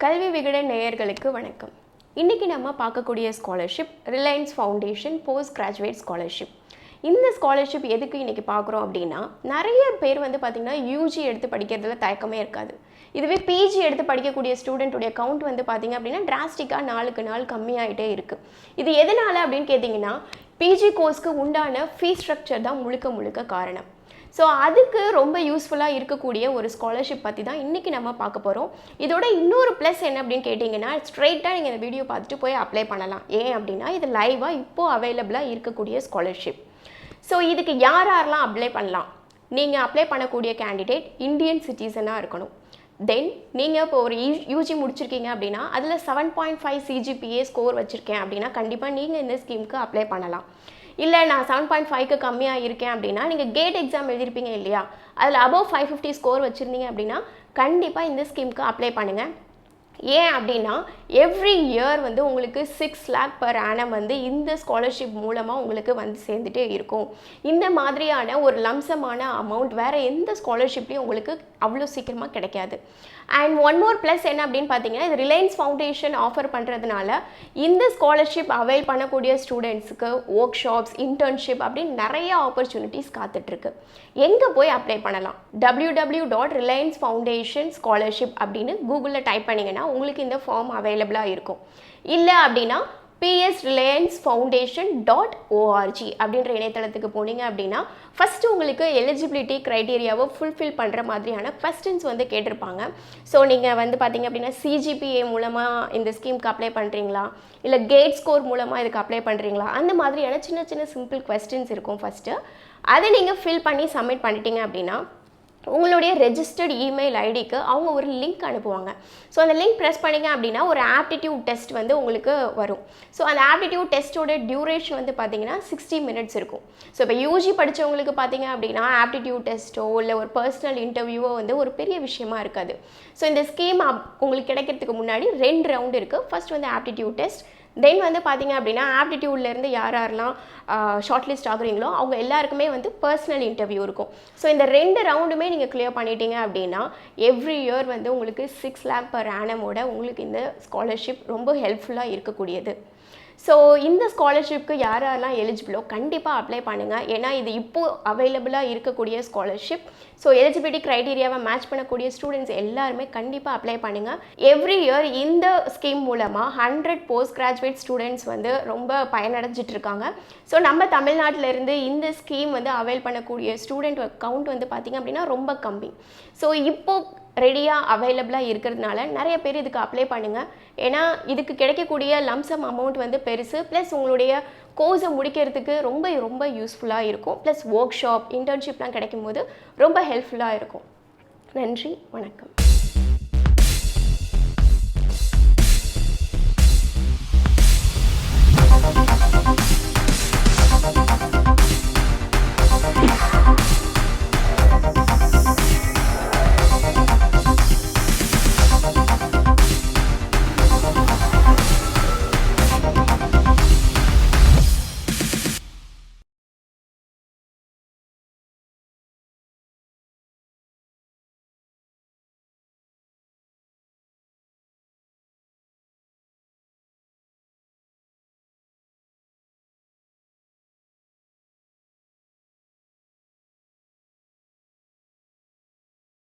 கல்வி விகட நேயர்களுக்கு வணக்கம். இன்னைக்கு நம்ம பார்க்கக்கூடிய scholarship Reliance foundation post graduate scholarship. இந்த ஸ்காலர்ஷிப் எதுக்கு இன்னைக்கு பார்க்குறோம் அப்படின்னா, நிறைய பேர் வந்து பார்த்திங்கன்னா யூஜி எடுத்து படிக்கிறதுல தயக்கமே இருக்காது. இதுவே பிஜி எடுத்து படிக்கக்கூடிய ஸ்டூடெண்ட்டுடைய கவுண்ட் வந்து பார்த்திங்க அப்படின்னா டிராஸ்டிக்காக நாளுக்கு நாள் கம்மியாகிட்டே இருக்குது. இது எதனால் அப்படின்னு கேட்டிங்கன்னா, பிஜி கோர்ஸ்க்கு உண்டான ஃபீஸ் ஸ்ட்ரக்சர் தான் முழுக்க காரணம். ஸோ அதுக்கு ரொம்ப யூஸ்ஃபுல்லாக இருக்கக்கூடிய ஒரு ஸ்காலர்ஷிப் பற்றி தான் இன்றைக்கி நம்ம பார்க்க போகிறோம். இதோட இன்னொரு ப்ளஸ் என்ன அப்படின்னு கேட்டிங்கன்னா, ஸ்ட்ரெயிட்டாக நீங்கள் இந்த வீடியோ பார்த்துட்டு போய் அப்ளை பண்ணலாம். ஏன் அப்படின்னா, இது லைவாக இப்போது அவைலபிளாக இருக்கக்கூடிய ஸ்காலர்ஷிப். ஸோ இதுக்கு யாரெல்லாம் அப்ளை பண்ணலாம்? நீங்கள் அப்ளை பண்ணக்கூடிய கேண்டிடேட் இந்தியன் சிட்டிசனாக இருக்கணும். தென் நீங்கள் இப்போ ஒரு யூஜி முடிச்சிருக்கீங்க அப்படின்னா அதில் 7.5 CGPA ஸ்கோர் வச்சுருக்கேன் அப்படின்னா கண்டிப்பாக நீங்கள் இந்த ஸ்கீமுக்கு அப்ளை பண்ணலாம். இல்லை நான் 7.5க்கு கம்மியாக இருக்கேன் அப்படின்னா நீங்கள் கேட் எக்ஸாம் எழுதிருப்பீங்க இல்லையா, அதில் அபவ் 550 ஸ்கோர் வச்சுருந்தீங்க அப்படின்னா கண்டிப்பாக இந்த ஸ்கீமுக்கு அப்ளை பண்ணுங்கள். ஏன் அப்படின்னா எவ்ரி இயர் வந்து உங்களுக்கு 6 lakh per annum வந்து இந்த ஸ்காலர்ஷிப் மூலமாக உங்களுக்கு வந்து சேர்ந்துட்டே இருக்கும். இந்த மாதிரியான ஒரு லம்சமான அமௌண்ட் வேறு எந்த ஸ்காலர்ஷிப்லேயும் உங்களுக்கு அவ்வளோ சீக்கிரமாக கிடைக்காது. அண்ட் ஒன் மோர் ப்ளஸ் என்ன அப்படின்னு பார்த்தீங்கன்னா, இது ரிலையன்ஸ் ஃபவுண்டேஷன் ஆஃபர் பண்ணுறதுனால இந்த ஸ்காலர்ஷிப் அவைல் பண்ணக்கூடிய ஸ்டூடெண்ட்ஸுக்கு ஒர்க் ஷாப்ஸ், இன்டர்ன்ஷிப் அப்படின்னு நிறைய ஆப்பர்ச்சுனிட்டிஸ் காத்துட்ருக்கு. எங்கே போய் அப்ளை பண்ணலாம்? www.reliancefoundationScholarship அப்படின்னு கூகுளில் டைப் பண்ணிங்கன்னா உங்களுக்கு இந்த ஃபார்ம் அவைலபிளாக இருக்கும். இல்லை அப்படின்னா psreliancefoundation.org அப்படின்ற இணையதளத்துக்கு போனீங்க அப்படின்னா ஃபஸ்ட்டு உங்களுக்கு எலிஜிபிலிட்டி க்ரைட்டீரியாவை ஃபுல்ஃபில் பண்ணுற மாதிரியான கொஸ்டின்ஸ் வந்து கேட்டிருப்பாங்க. ஸோ நீங்கள் வந்து பார்த்தீங்க அப்படின்னா CGPA மூலமாக இந்த ஸ்கீமுக்கு அப்ளை பண்ணுறீங்களா, இல்லை கேட் ஸ்கோர் மூலமாக இதுக்கு அப்ளை பண்ணுறீங்களா, அந்த மாதிரியான சின்ன சின்ன சிம்பிள் கொஸ்டின்ஸ் இருக்கும். ஃபஸ்ட்டு அதை நீங்கள் ஃபில் பண்ணி சப்மிட் பண்ணிட்டீங்க அப்படின்னா உங்களுடைய ரெஜிஸ்டர்ட் இமெயில் ஐடிக்கு அவங்க ஒரு லிங்க் அனுப்புவாங்க. ஸோ அந்த லிங்க் ப்ரெஸ் பண்ணிங்க அப்படின்னா ஒரு ஆப்டிடியூட் டெஸ்ட் வந்து உங்களுக்கு வரும். ஸோ அந்த ஆப்டிடியூட் டெஸ்ட்டோட டியூரேஷன் வந்து பார்த்தீங்கன்னா 60 minutes இருக்கும். ஸோ இப்போ யூஜி படித்தவங்களுக்கு பார்த்தீங்க அப்படின்னா ஆப்டிடியூட் டெஸ்ட்டோ இல்லை ஒரு பர்சனல் இன்டர்வியூவோ வந்து ஒரு பெரிய விஷயமா இருக்காது. ஸோ இந்த ஸ்கீம் உங்களுக்கு கிடைக்கிறதுக்கு முன்னாடி 2 ரவுண்ட் இருக்குது. ஃபர்ஸ்ட் வந்து ஆப்டிடியூட் டெஸ்ட், தென் வந்து பார்த்தீங்க அப்படின்னா ஆப்டிடியூட்லேருந்து யாரெல்லாம் ஷார்ட் லிஸ்ட் ஆகுறீங்களோ அவங்க எல்லாருக்குமே வந்து பர்சனல் இன்டர்வியூ இருக்கும். ஸோ இந்த 2 ரவுண்டுமே நீங்கள் கிளியர் பண்ணிட்டீங்க அப்படின்னா எவ்ரி இயர் வந்து உங்களுக்கு 6 lakh per annum உங்களுக்கு இந்த ஸ்காலர்ஷிப் ரொம்ப ஹெல்ப்ஃபுல்லாக இருக்கக்கூடியது. ஸோ இந்த ஸ்காலர்ஷிப்க்கு யாரெல்லாம் எலிஜிபிளோ கண்டிப்பாக அப்ளை பண்ணுங்கள். ஏன்னா இது இப்போது அவைலபிளாக இருக்கக்கூடிய ஸ்காலர்ஷிப். ஸோ எலிஜிபிலிட்டி க்ரைட்டீரியாவை மேட்ச் பண்ணக்கூடிய ஸ்டூடெண்ட்ஸ் எல்லாருமே கண்டிப்பாக அப்ளை பண்ணுங்கள். எவ்ரி இயர் இந்த ஸ்கீம் மூலமாக 100 போஸ்ட் கிராஜுவேட் ஸ்டூடெண்ட்ஸ் வந்து ரொம்ப பயனடைஞ்சிட்டு இருக்காங்க. ஸோ நம்ம தமிழ்நாட்டிலேருந்து இந்த ஸ்கீம் வந்து அவைல் பண்ணக்கூடிய ஸ்டூடெண்ட் கவுண்ட் வந்து பார்த்திங்க அப்படின்னா ரொம்ப கம்மி. ஸோ இப்போது ரெடியாக அவைலபிளாக இருக்கிறதுனால நிறைய பேர் இதுக்கு அப்ளை பண்ணுங்கள். ஏன்னா இதுக்கு கிடைக்கக்கூடிய லம்சம் அமௌண்ட் வந்து பெருசு, ப்ளஸ் உங்களுடைய கோர்ஸை முடிக்கிறதுக்கு ரொம்ப யூஸ்ஃபுல்லாக இருக்கும். ப்ளஸ் ஒர்க் ஷாப், இன்டர்ன்ஷிப்லாம் கிடைக்கும் போது ரொம்ப ஹெல்ப்ஃபுல்லாக இருக்கும். நன்றி, வணக்கம்.